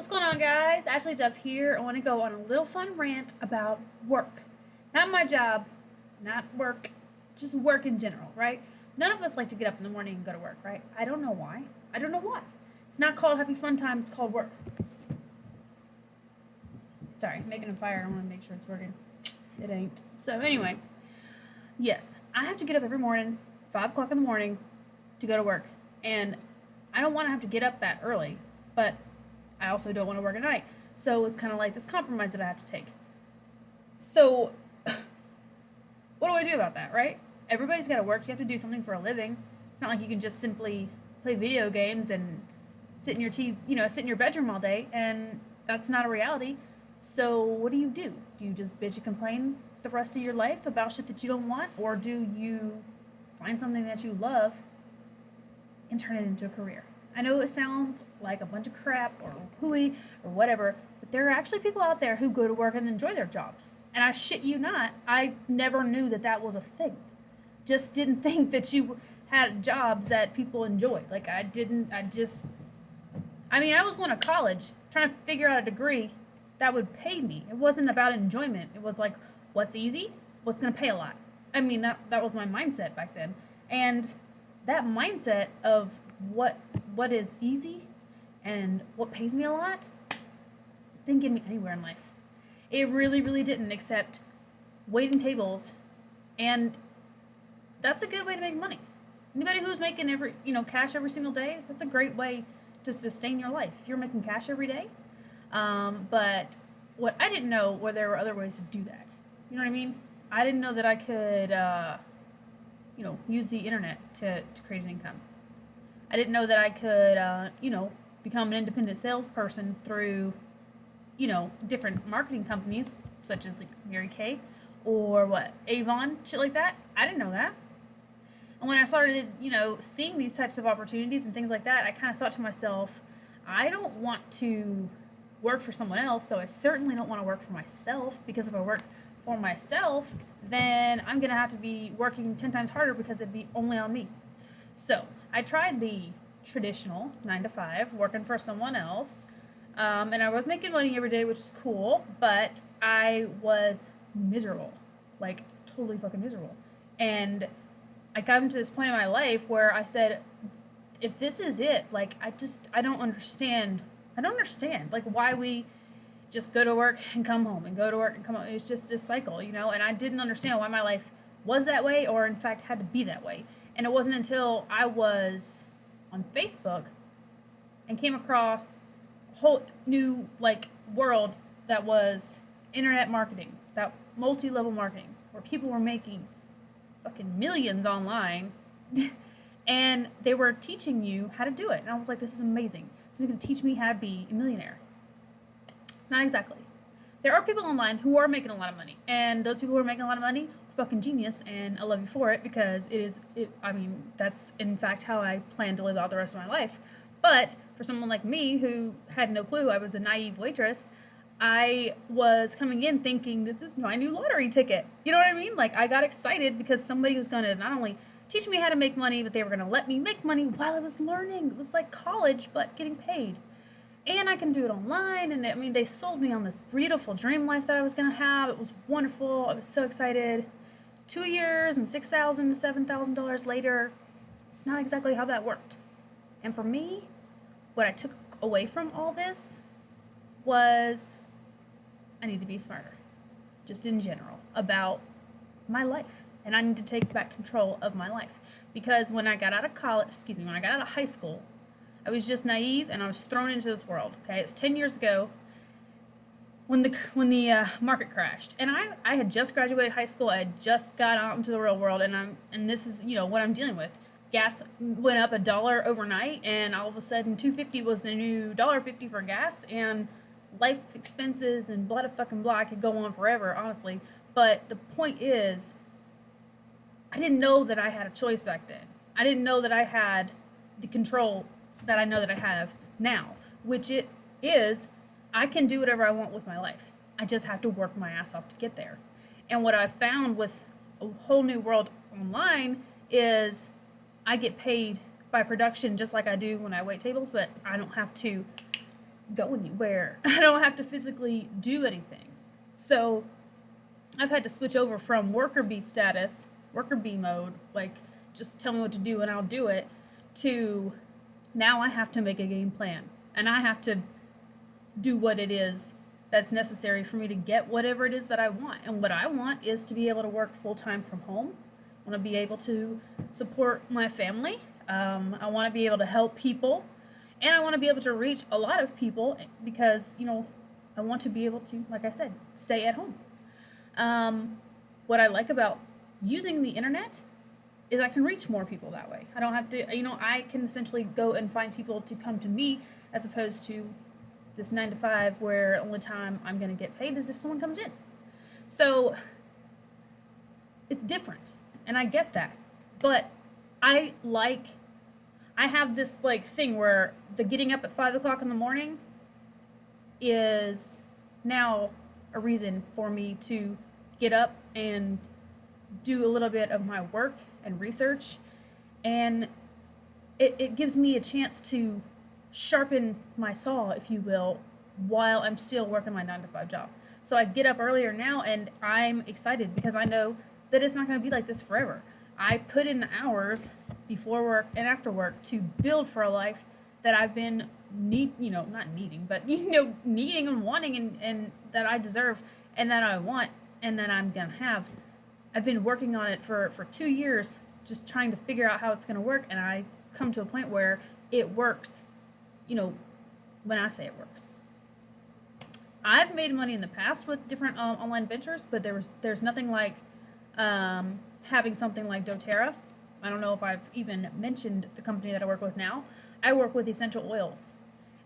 What's going on, guys? Ashley Duff here. I want to go on a little fun rant about work. Not my job, not work, just work in general, right? None of us like to get up in the morning and go to work, right? I don't know why. I don't know why. It's not called happy fun time, it's called work. Sorry, making a fire. I want to make sure it's working. It ain't. So, anyway, yes, I have to get up every morning, 5 o'clock in the morning, to go to work. And I don't want to have to get up that early, but I also don't want to work at night. So it's kind of like this compromise that I have to take. So what do I do about that, right? Everybody's got to work. You have to do something for a living. It's not like you can just simply play video games and sit in your sit in your bedroom all day, and that's not a reality. So what do? Do you just bitch and complain the rest of your life about shit that you don't want, or do you find something that you love and turn it into a career? I know it sounds like a bunch of crap or hooey or whatever, but there are actually people out there who go to work and enjoy their jobs. And I shit you not, I never knew that that was a thing. Just didn't think that you had jobs that people enjoyed. Like, I was going to college trying to figure out a degree that would pay me. It wasn't about enjoyment. It was like, what's easy? What's going to pay a lot? I mean, that was my mindset back then. And that mindset of what is easy and what pays me a lot didn't get me anywhere in life. It really, really didn't, except waiting tables, and that's a good way to make money. Anybody who's making cash every single day, that's a great way to sustain your life. If you're making cash every day, but what I didn't know were there were other ways to do that. You know what I mean? I didn't know that I could, use the internet to create an income. I didn't know that I could, become an independent salesperson through, different marketing companies such as like Mary Kay or Avon, shit like that. I didn't know that. And when I started, seeing these types of opportunities and things like that, I kind of thought to myself, I don't want to work for someone else, so I certainly don't want to work for myself, because if I work for myself, then I'm going to have to be working 10 times harder because it'd be only on me. So I tried the traditional 9 to 5, working for someone else, and I was making money every day, which is cool, but I was miserable, like totally fucking miserable. And I got into this point in my life where I said, if this is it, like, I don't understand, like, why we just go to work and come home and go to work and come home. It's just this cycle, and I didn't understand why my life was that way, or in fact had to be that way. And it wasn't until I was on Facebook and came across a whole new, world that was internet marketing, that multi-level marketing, where people were making fucking millions online and they were teaching you how to do it. And I was like, this is amazing. Somebody's going to teach me how to be a millionaire. Not exactly. There are people online who are making a lot of money, and those people who are making a lot of money are fucking genius, and I love you for it, because that's in fact how I plan to live out the rest of my life. But for someone like me who had no clue, I was a naive waitress, I was coming in thinking, this is my new lottery ticket. You know what I mean? Like, I got excited because somebody was going to not only teach me how to make money, but they were going to let me make money while I was learning. It was like college, but getting paid. And I can do it online, and they sold me on this beautiful dream life that I was going to have. It was wonderful. I was so excited. 2 years and $6,000 to $7,000 later, it's not exactly how that worked. And for me, what I took away from all this was I need to be smarter, just in general, about my life. And I need to take back control of my life. Because when I got out of high school, I was just naive, and I was thrown into this world. Okay, it was 10 years ago when the market crashed, and I had just graduated high school. I had just got out into the real world, and this is what I'm dealing with. Gas went up $1 overnight, and all of a sudden $2.50 was the new $1.50 for gas, and life expenses and blah fucking blah. I could go on forever, honestly. But the point is, I didn't know that I had a choice back then. I didn't know that I had the control that I know that I have now, which it is, I can do whatever I want with my life. I just have to work my ass off to get there. And what I've found with a whole new world online is I get paid by production just like I do when I wait tables, but I don't have to go anywhere. I don't have to physically do anything. So I've had to switch over from worker bee status, worker bee mode, like just tell me what to do and I'll do it, to now I have to make a game plan and I have to do what it is that's necessary for me to get whatever it is that I want. And what I want is to be able to work full-time from home. I want to be able to support my family. I want to be able to help people, and I want to be able to reach a lot of people because, I want to be able to, like I said, stay at home. What I like about using the internet is I can reach more people that way. I don't have to, I can essentially go and find people to come to me as opposed to this 9 to 5 where the only time I'm going to get paid is if someone comes in. So it's different, and I get that. But I have this thing where the getting up at 5 o'clock in the morning is now a reason for me to get up and do a little bit of my work and research, and it gives me a chance to sharpen my saw, if you will, while I'm still working my 9 to 5 job. So I get up earlier now, and I'm excited because I know that it's not going to be like this forever. I put in the hours before work and after work to build for a life that I've been needing and wanting, and that I deserve and that I want and that I'm going to have. I've been working on it for 2 years, just trying to figure out how it's going to work, and I come to a point where it works, when I say it works. I've made money in the past with different online ventures, but there's nothing like having something like doTERRA. I don't know if I've even mentioned the company that I work with now. I work with essential oils.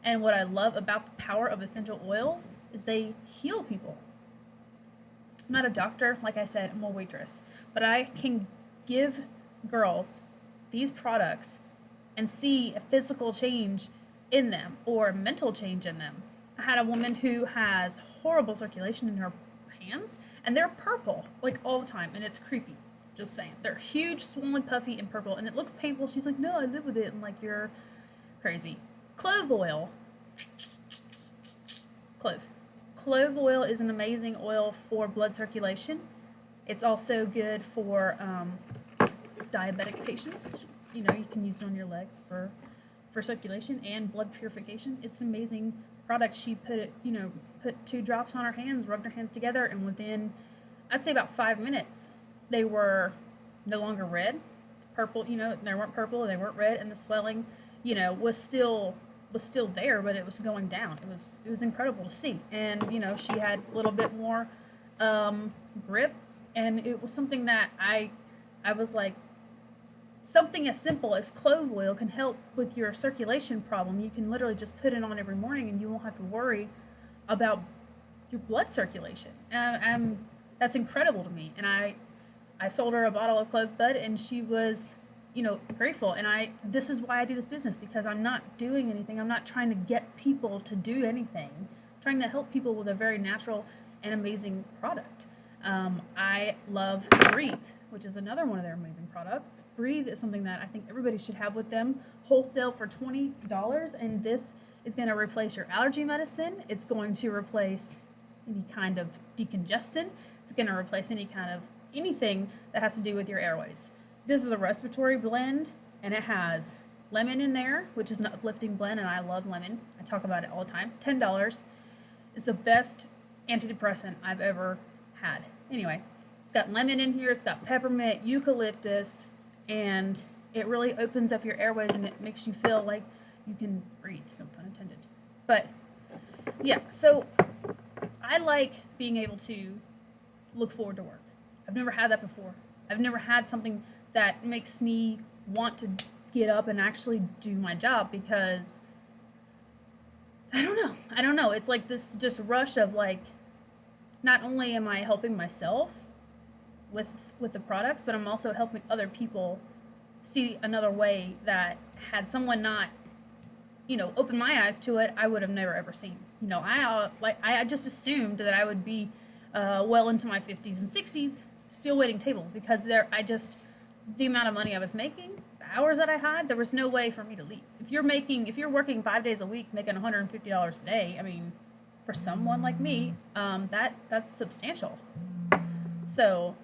And what I love about the power of essential oils is they heal people. I'm not a doctor, like I said, I'm a waitress. But I can give girls these products and see a physical change in them or a mental change in them. I had a woman who has horrible circulation in her hands, and they're purple, all the time, and it's creepy. Just saying. They're huge, swollen, puffy, and purple, and it looks painful. She's like, no, I live with it. I'm like, you're crazy. Clove oil. Clove oil is an amazing oil for blood circulation. It's also good for diabetic patients. You can use it on your legs for circulation and blood purification. It's an amazing product. She put 2 drops on her hands, rubbed her hands together, and within, I'd say about 5 minutes, they were no longer red, purple. They weren't purple, they weren't red, and the swelling, was still there, but it was going down. It was incredible to see, and she had a little bit more grip, and it was something that I was like, something as simple as clove oil can help with your circulation problem. You can literally just put it on every morning, and you won't have to worry about your blood circulation. That's incredible to me, and I sold her a bottle of clove bud, and she was, grateful. And this is why I do this business, because I'm not doing anything. I'm not trying to get people to do anything. I'm trying to help people with a very natural and amazing product. I love Breathe, which is another one of their amazing products. Breathe is something that I think everybody should have with them. Wholesale for $20, and this is going to replace your allergy medicine. It's going to replace any kind of decongestant. It's going to replace anything that has to do with your airways. This is a respiratory blend, and it has lemon in there, which is an uplifting blend, and I love lemon. I talk about it all the time. $10. It's the best antidepressant I've ever had. Anyway, it's got lemon in here, it's got peppermint, eucalyptus, and it really opens up your airways, and it makes you feel like you can breathe, no pun intended. But yeah, so I like being able to look forward to work. I've never had that before. I've never had something that makes me want to get up and actually do my job, because I don't know. It's like this just rush of not only am I helping myself with the products, but I'm also helping other people see another way that had someone not, opened my eyes to it, I would have never ever seen. I just assumed that I would be well into my 50s and 60s still waiting tables, because the amount of money I was making hours that I had, there was no way for me to leave. If you're working 5 days a week, making $150 a day, I mean, for someone like me, that's substantial. So